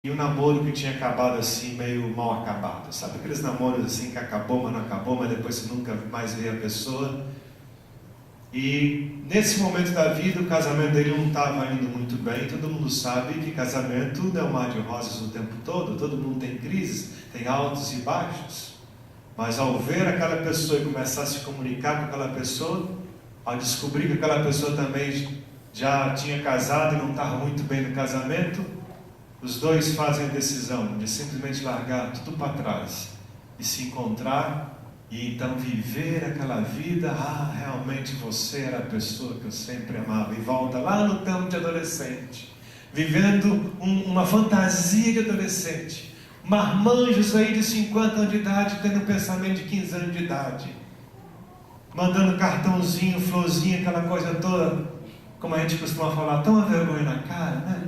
E um namoro que tinha acabado assim, meio mal acabado, sabe? Aqueles namoros assim que acabou, mas não acabou, mas depois você nunca mais vê a pessoa. E nesse momento da vida, o casamento dele não estava indo muito bem. Todo mundo sabe que casamento não é um mar de rosas o tempo todo mundo tem crises, tem altos e baixos. Mas ao ver aquela pessoa e começar a se comunicar com aquela pessoa, ao descobrir que aquela pessoa também já tinha casado e não estava muito bem no casamento, os dois fazem a decisão de simplesmente largar tudo para trás e se encontrar e então viver aquela vida. Realmente você era a pessoa que eu sempre amava. E volta lá no tempo de adolescente, vivendo uma fantasia de adolescente, marmanjos aí de 50 anos de idade, tendo um pensamento de 15 anos de idade, mandando cartãozinho, florzinha, aquela coisa toda, como a gente costuma falar, tão a vergonha na cara, né?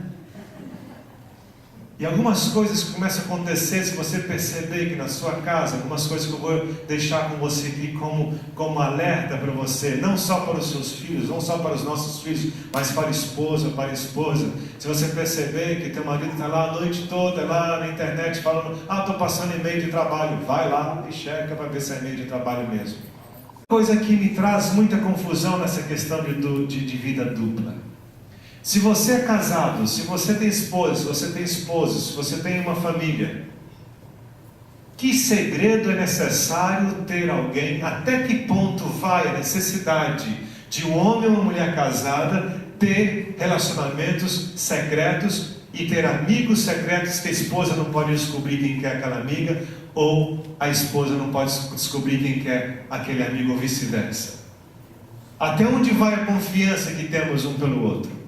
E algumas coisas que começam a acontecer, se você perceber que na sua casa, algumas coisas que eu vou deixar com você aqui como alerta para você, não só para os seus filhos, não só para os nossos filhos, mas para a esposa. Se você perceber que teu marido está lá a noite toda, lá na internet, falando, estou passando e-mail de trabalho, vai lá e checa para ver se é e-mail de trabalho mesmo. Coisa que me traz muita confusão nessa questão de vida dupla. Se você é casado, se você tem esposa, se você tem esposo, se você tem uma família, que segredo é necessário ter alguém? Até que ponto vai a necessidade de um homem ou uma mulher casada ter relacionamentos secretos e ter amigos secretos que a esposa não pode descobrir quem que é aquela amiga, ou a esposa não pode descobrir quem que é aquele amigo, ou vice-versa? Até onde vai a confiança que temos um pelo outro?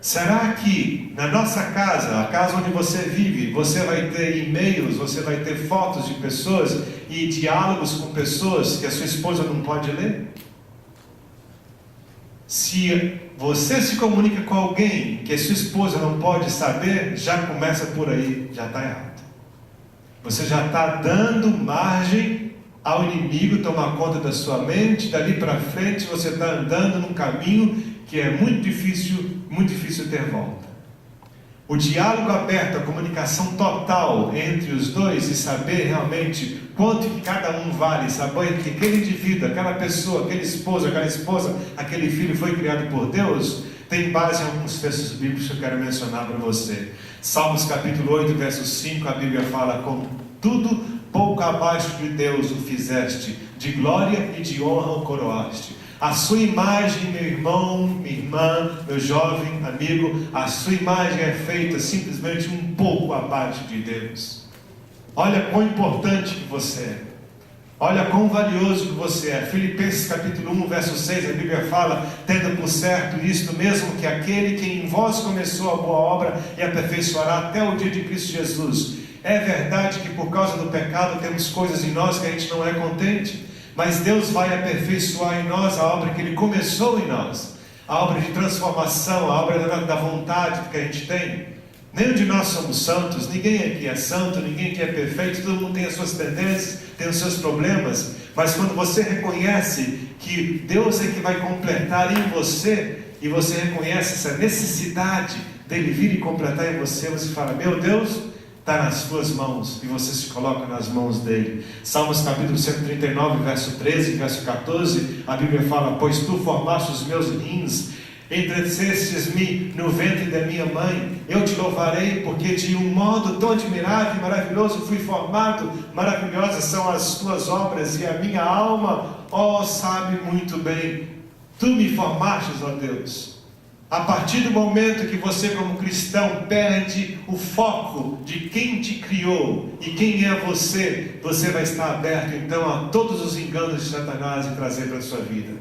Será que na nossa casa, a casa onde você vive, você vai ter e-mails, você vai ter fotos de pessoas e diálogos com pessoas que a sua esposa não pode ler? Se você se comunica com alguém que a sua esposa não pode saber, já começa por aí, já está errado. Você já está dando margem ao inimigo tomar conta da sua mente. Dali para frente você está andando num caminho que é muito difícil ter volta. O diálogo aberto, a comunicação total entre os dois e saber realmente quanto que cada um vale, saber que aquele indivíduo, aquela pessoa, aquele esposo, aquela esposa, aquele filho foi criado por Deus, tem base em alguns textos bíblicos que eu quero mencionar para você. Salmos capítulo 8, verso 5, a Bíblia fala: contudo, pouco abaixo de Deus o fizeste, de glória e de honra o coroaste. A sua imagem, meu irmão, minha irmã, meu jovem amigo, a sua imagem é feita simplesmente um pouco abaixo de Deus. Olha quão importante que você é. Olha quão valioso que você é. Filipenses capítulo 1, verso 6, a Bíblia fala: tendo por certo isto mesmo, que aquele que em vós começou a boa obra e aperfeiçoará até o dia de Cristo Jesus. É verdade que por causa do pecado temos coisas em nós que a gente não é contente, mas Deus vai aperfeiçoar em nós a obra que Ele começou em nós, a obra de transformação, a obra da vontade que a gente tem. Nenhum de nós somos santos, ninguém aqui é santo, ninguém aqui é perfeito, todo mundo tem as suas tendências, tem os seus problemas, mas quando você reconhece que Deus é que vai completar em você, e você reconhece essa necessidade dele vir e completar em você, você fala: meu Deus, está nas suas mãos, e você se coloca nas mãos dele. Salmos capítulo 139, verso 13 e verso 14, a Bíblia fala: pois tu formaste os meus rins, entretecestes-me no ventre da minha mãe, eu te louvarei, porque de um modo tão admirável e maravilhoso fui formado, maravilhosas são as tuas obras, e a minha alma, sabe muito bem, tu me formastes, ó Deus. A partir do momento que você, como cristão, perde o foco de quem te criou e quem é você, você vai estar aberto então a todos os enganos de Satanás e trazer para a sua vida.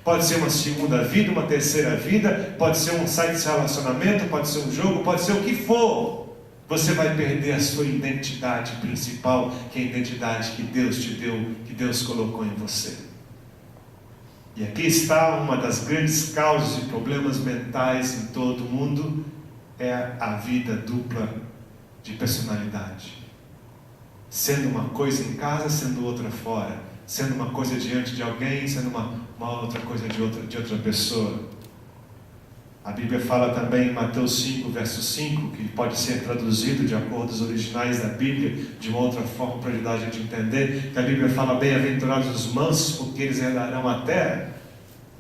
Pode ser uma segunda vida, uma terceira vida, pode ser um site de relacionamento, pode ser um jogo, pode ser o que for. Você vai perder a sua identidade principal, que é a identidade que Deus te deu, que Deus colocou em você. E aqui está uma das grandes causas de problemas mentais em todo o mundo, é a vida dupla de personalidade. Sendo uma coisa em casa, sendo outra fora. Sendo uma coisa diante de alguém, sendo uma outra coisa de outra pessoa. A Bíblia fala também em Mateus 5, verso 5, que pode ser traduzido de acordo com os originais da Bíblia, de uma outra forma para ajudar a gente a entender, que a Bíblia fala: bem-aventurados os mansos, porque eles herdarão a terra.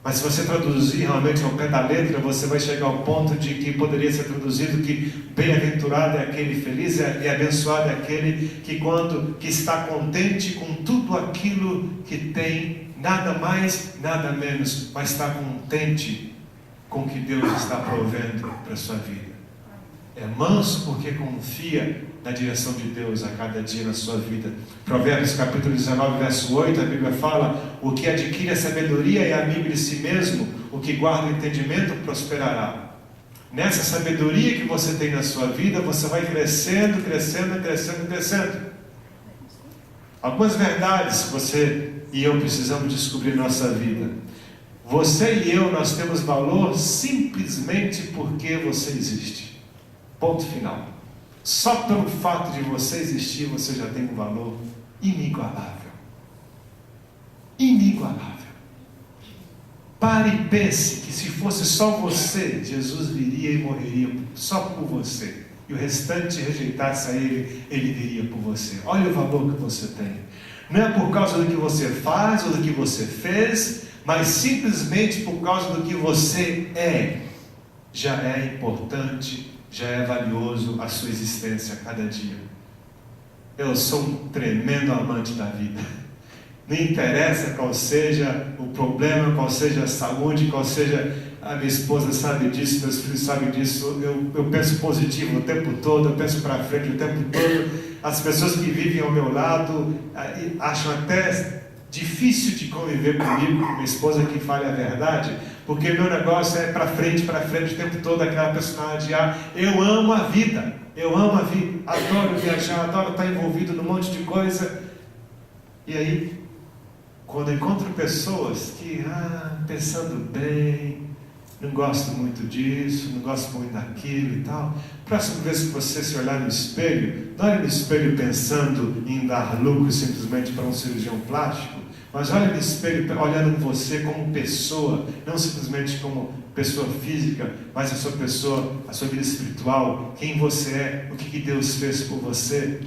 Mas se você traduzir realmente ao pé da letra, você vai chegar ao ponto de que poderia ser traduzido que bem-aventurado é aquele, feliz e abençoado é aquele que está contente com tudo aquilo que tem, nada mais, nada menos, mas está contente com o que Deus está provendo para a sua vida. É manso porque confia na direção de Deus a cada dia na sua vida. Provérbios capítulo 19, verso 8, a Bíblia fala: o que adquire a sabedoria é amigo de si mesmo, o que guarda o entendimento prosperará. Nessa sabedoria que você tem na sua vida, você vai crescendo, crescendo, crescendo, crescendo. Algumas verdades que você e eu precisamos descobrir na nossa vida. Você e eu, nós temos valor simplesmente porque você existe. Ponto final. Só pelo fato de você existir, você já tem um valor inigualável. Inigualável. Pare e pense que se fosse só você, Jesus viria e morreria só por você. E o restante rejeitasse a Ele, Ele viria por você. Olha o valor que você tem. Não é por causa do que você faz ou do que você fez, mas simplesmente por causa do que você é. Já é importante, já é valioso a sua existência a cada dia. Eu sou um tremendo amante da vida. Não interessa qual seja o problema, qual seja a saúde, qual seja... A minha esposa sabe disso, meus filhos sabem disso. Eu penso positivo o tempo todo, eu penso para frente o tempo todo. As pessoas que vivem ao meu lado acham até difícil de conviver comigo, com minha esposa que fale a verdade, porque meu negócio é para frente o tempo todo, aquela personalidade. Eu amo a vida, adoro viajar, adoro estar envolvido num monte de coisa. E aí, quando eu encontro pessoas que, pensando bem, não gosto muito disso, não gosto muito daquilo e tal, próxima vez que você se olhar no espelho, não olhe no espelho pensando em dar lucro simplesmente para um cirurgião plástico, mas olhe no espelho olhando você como pessoa, não simplesmente como pessoa física, mas a sua pessoa, a sua vida espiritual, quem você é, o que Deus fez por você.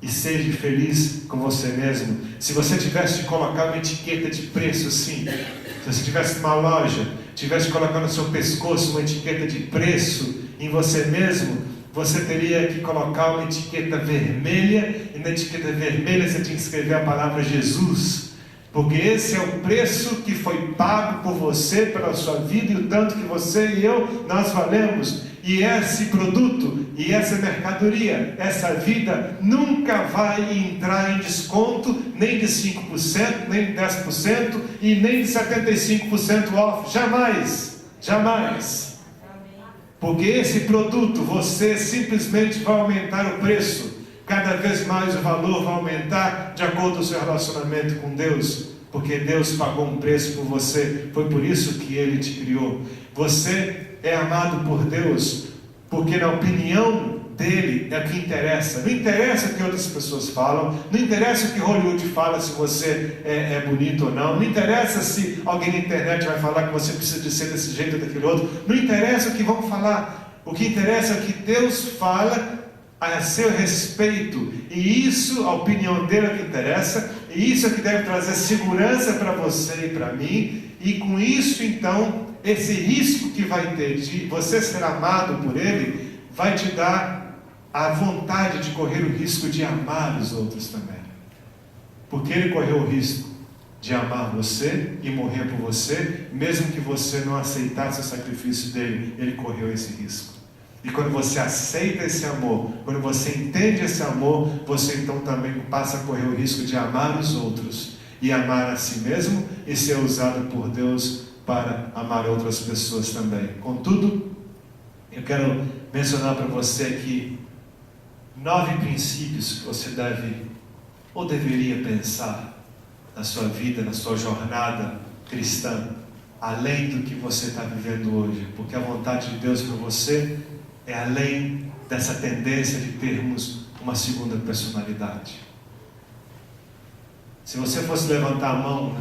E seja feliz com você mesmo. Se você tivesse de colocar uma etiqueta de preço assim, se você tivesse numa loja, tivesse de colocar no seu pescoço uma etiqueta de preço em você mesmo, você teria que colocar uma etiqueta vermelha, e na etiqueta vermelha você tinha que escrever a palavra Jesus, porque esse é o preço que foi pago por você, pela sua vida, e o tanto que você e eu, nós valemos. E esse produto, e essa mercadoria, essa vida nunca vai entrar em desconto, nem de 5%, nem de 10% e nem de 75% off, jamais, jamais. Porque esse produto, você simplesmente vai aumentar o preço, cada vez mais o valor vai aumentar de acordo com o seu relacionamento com Deus, porque Deus pagou um preço por você, foi por isso que Ele te criou. Você é amado por Deus, porque na opinião dele é o que interessa. Não interessa o que outras pessoas falam, não interessa o que Hollywood fala, se você é bonito ou não, não interessa se alguém na internet vai falar que você precisa de ser desse jeito ou daquele outro, não interessa o que vão falar, o que interessa é o que Deus fala a seu respeito, e isso, a opinião dele é o que interessa, e isso é o que deve trazer segurança para você e para mim, e com isso então, esse risco que vai ter de você ser amado por Ele, vai te dar a vontade de correr o risco de amar os outros também. Porque Ele correu o risco de amar você e morrer por você, mesmo que você não aceitasse o sacrifício dele, Ele correu esse risco. E quando você aceita esse amor, quando você entende esse amor, você então também passa a correr o risco de amar os outros, e amar a si mesmo, e ser usado por Deus para amar outras pessoas também. Contudo, eu quero mencionar para você aqui 9 princípios que você deve ou deveria pensar na sua vida, na sua jornada cristã, além do que você está vivendo hoje, porque a vontade de Deus para você é além dessa tendência de termos uma segunda personalidade. Se você fosse levantar a mão